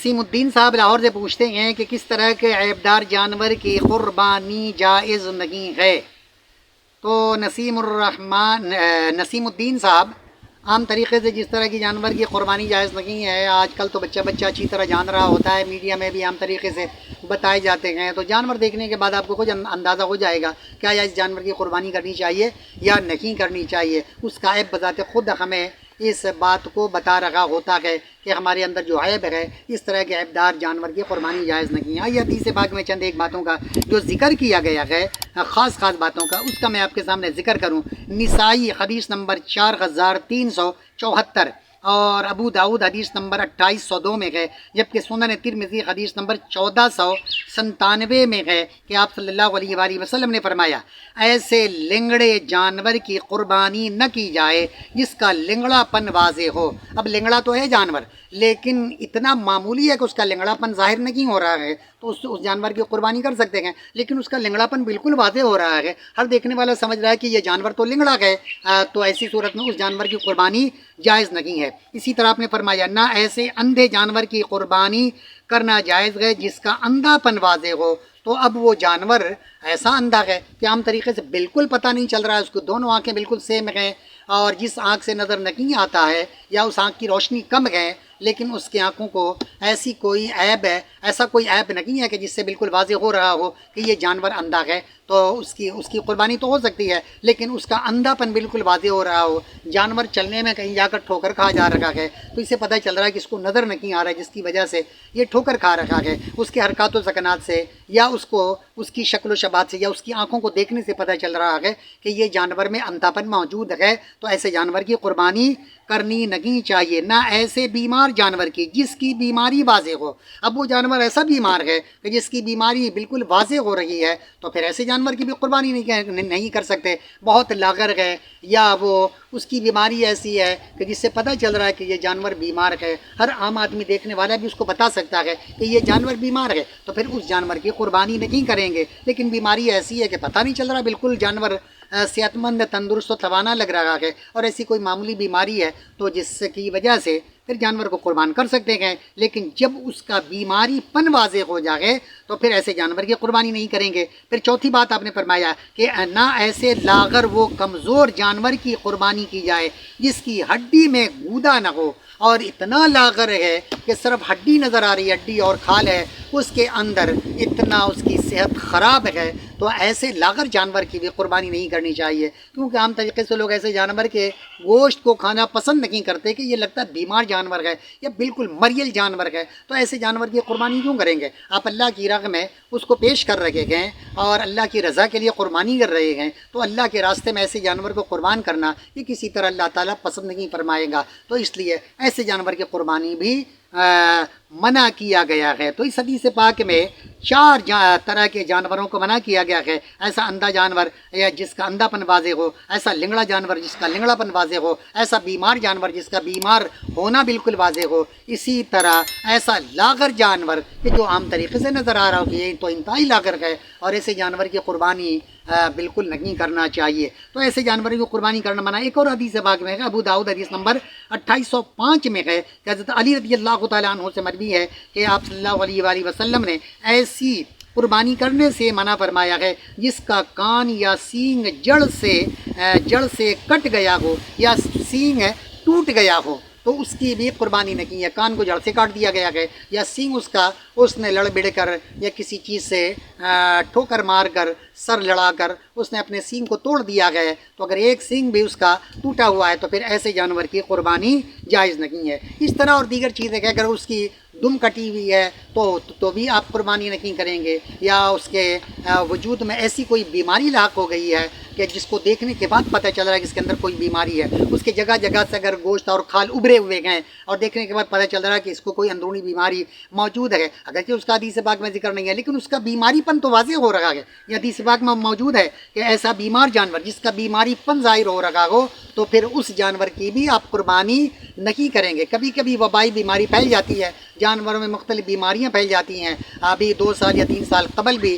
نسیم الدین صاحب لاہور سے پوچھتے ہیں کہ کس طرح کے عیبدار جانور کی قربانی جائز نہیں ہے۔ تو نسیم الدین صاحب، عام طریقے سے جس طرح کی جانور کی قربانی جائز نہیں ہے، آج کل تو بچہ اچھی طرح جان رہا ہوتا ہے، میڈیا میں بھی عام طریقے سے بتائے جاتے ہیں، تو جانور دیکھنے کے بعد آپ کو کچھ اندازہ ہو جائے گا کیا اس جانور کی قربانی کرنی چاہیے یا نہیں کرنی چاہیے۔ اس کا عیب بذات خود ہمیں اس بات کو بتا رہا ہوتا ہے کہ ہمارے اندر جو عیب ہے، اس طرح کے عیبدار جانور کی قربانی جائز نہیں ہے۔ یہ حدیث پاک میں چند ایک باتوں کا جو ذکر کیا گیا ہے، خاص باتوں کا، اس کا میں آپ کے سامنے ذکر کروں۔ نسائی حدیث نمبر 4374 اور ابو داؤد حدیث نمبر 2802 میں ہے، جبکہ سنن ترمذی حدیث نمبر 1497 میں ہے کہ آپ صلی اللہ علیہ وآلہ وسلم نے فرمایا، ایسے لنگڑے جانور کی قربانی نہ کی جائے جس کا لنگڑا پن واضح ہو۔ اب لنگڑا تو ہے جانور، لیکن اتنا معمولی ہے کہ اس کا لنگڑا پن ظاہر نہیں ہو رہا ہے، تو اس جانور کی قربانی کر سکتے ہیں، لیکن اس کا لنگڑا پن بالکل واضح ہو رہا ہے، ہر دیکھنے والا سمجھ رہا ہے کہ یہ جانور تو لنگڑا ہے، تو ایسی صورت میں اس جانور کی قربانی جائز نہیں ہے۔ اسی طرح آپ نے فرمایا، نہ ایسے اندھے جانور کی قربانی کرنا جائز ہے جس کا اندھا پن واضح ہو۔ تو اب وہ جانور ایسا اندھا ہے کہ عام طریقے سے بالکل پتہ نہیں چل رہا ہے، اس کو دونوں آنکھیں بالکل سیم ہیں، اور جس آنکھ سے نظر نہیں آتا ہے یا اس آنکھ کی روشنی کم ہے، لیکن اس کی آنکھوں کو ایسا کوئی عیب نہیں ہے کہ جس سے بالکل واضح ہو رہا ہو کہ یہ جانور اندھا ہے، تو اس کی قربانی تو ہو سکتی ہے، لیکن اس کا اندھا پن بالکل واضح ہو رہا ہو، جانور چلنے میں کہیں جا کر ٹھوکر کھا جا رہا ہے، تو اسے پتہ چل رہا ہے کہ اس کو نظر نہیں آ رہا ہے، جس کی وجہ سے یہ ٹھوکر کھا رہا ہے، اس کے حرکات و سکنات سے یا اس کی شکل و شباہت سے یا اس کی آنکھوں کو دیکھنے سے پتہ چل رہا ہے کہ یہ جانور میں اندھا پن موجود ہے، تو ایسے جانور کی قربانی کرنی نہیں چاہیے۔ نہ ایسے بیمار جانور کی جس کی بیماری واضح ہو۔ اب وہ جانور ایسا بیمار ہے کہ جس کی بیماری بالکل واضح ہو رہی ہے، تو پھر ایسے جانور کی بھی قربانی نہیں کر سکتے۔ بہت لاغر ہے یا اس کی بیماری ایسی ہے کہ جس سے پتہ چل رہا ہے کہ یہ جانور بیمار ہے، ہر عام آدمی دیکھنے والا بھی اس کو بتا سکتا ہے کہ یہ جانور بیمار ہے، تو پھر اس جانور کی قربانی نہیں کریں گے۔ لیکن بیماری ایسی ہے کہ پتہ نہیں چل رہا، بالکل جانور صحت مند، تندرست و توانا لگ رہا ہے، اور ایسی کوئی معمولی بیماری ہے تو جس کی وجہ سے پھر جانور کو قربان کر سکتے ہیں، لیکن جب اس کا بیماری پن واضح ہو جائے تو پھر ایسے جانور کی قربانی نہیں کریں گے۔ پھر چوتھی بات آپ نے فرمایا کہ نہ ایسے لاغر و کمزور جانور کی قربانی کی جائے جس کی ہڈی میں گودا نہ ہو، اور اتنا لاغر ہے کہ صرف ہڈی نظر آ رہی ہے، ہڈی اور کھال ہے اس کے اندر، اتنا اس کی صحت خراب ہے، تو ایسے لاغر جانور کی بھی قربانی نہیں کرنی چاہیے، کیونکہ عام طریقے سے لوگ ایسے جانور کے گوشت کو کھانا پسند نہیں کرتے کہ یہ لگتا ہے بیمار جانور ہے یا بالکل مریل جانور ہے، تو ایسے جانور کی قربانی کیوں کریں گے؟ آپ اللہ کی راہ میں اس کو پیش کر رہے ہیں اور اللہ کی رضا کے لیے قربانی کر رہے ہیں، تو اللہ کے راستے میں ایسے جانور کو قربان کرنا یہ کسی طرح اللہ تعالیٰ پسند نہیں فرمائے گا، تو اس لیے ایسے جانور کی قربانی بھی منع کیا گیا ہے۔ تو اس حدیث پاک میں 4 طرح کے جانوروں کو منع کیا گیا ہے، ایسا اندھا جانور یا جس کا اندھا پن واضح ہو، ایسا لنگڑا جانور جس کا لنگڑا پن واضح ہو، ایسا بیمار جانور جس کا بیمار ہونا بالکل واضح ہو، اسی طرح ایسا لاغر جانور کہ جو عام طریقے سے نظر آ رہا ہو کہ یہ تو انتہائی لاغر ہے، اور ایسے جانور کی قربانی بالکل نہیں کرنا چاہیے، تو ایسے جانوروں کی قربانی کرنا منع۔ ایک اور حدیث پاک میں ہے، ابو داؤد حدیث نمبر 2805 میں ہے کہ حضرت علی رضی اللہ تعالیٰ عنہ سے مروی ہے کہ آپ صلی اللہ علیہ وآلہ وسلم نے ایسی قربانی کرنے سے منع فرمایا ہے جس کا کان یا سینگ جڑ سے کٹ گیا ہو یا سینگ ٹوٹ گیا ہو، تو اس کی بھی قربانی نہیں ہے۔ کان کو جڑ سے کاٹ دیا گیا ہے یا سینگ اس نے لڑ بڑھ کر یا کسی چیز سے ٹھوکر مار کر، سر لڑا کر اس نے اپنے سینگ کو توڑ دیا گیا ہے، تو اگر ایک سینگ بھی اس کا ٹوٹا ہوا ہے تو پھر ایسے جانور کی قربانی جائز نہیں ہے۔ اس طرح اور دیگر چیزیں کہ اگر اس کی دم کٹی ہوئی ہے تو بھی آپ قربانی نہیں کریں گے، یا اس کے وجود میں ایسی کوئی بیماری لاحق ہو گئی ہے کہ جس کو دیکھنے کے بعد پتہ چل رہا ہے کہ اس کے اندر کوئی بیماری ہے، اس کے جگہ جگہ سے اگر گوشت اور کھال ابھرے ہوئے ہیں اور دیکھنے کے بعد پتہ چل رہا ہے کہ اس کو کوئی اندرونی بیماری موجود ہے، اگرچہ اس کا حدیث پاک میں ذکر نہیں ہے لیکن اس کا بیماری پن تو واضح ہو رہا ہے، یہ حدیث پاک میں موجود ہے کہ ایسا بیمار جانور جس کا بیماری پن ظاہر ہو رہا ہو تو پھر اس جانور کی بھی آپ قربانی نہیں کریں گے۔ کبھی کبھی وبائی بیماری پھیل جاتی ہے، جانوروں میں مختلف بیماریاں پھیل جاتی ہیں، ابھی 2 سال یا 3 سال قبل بھی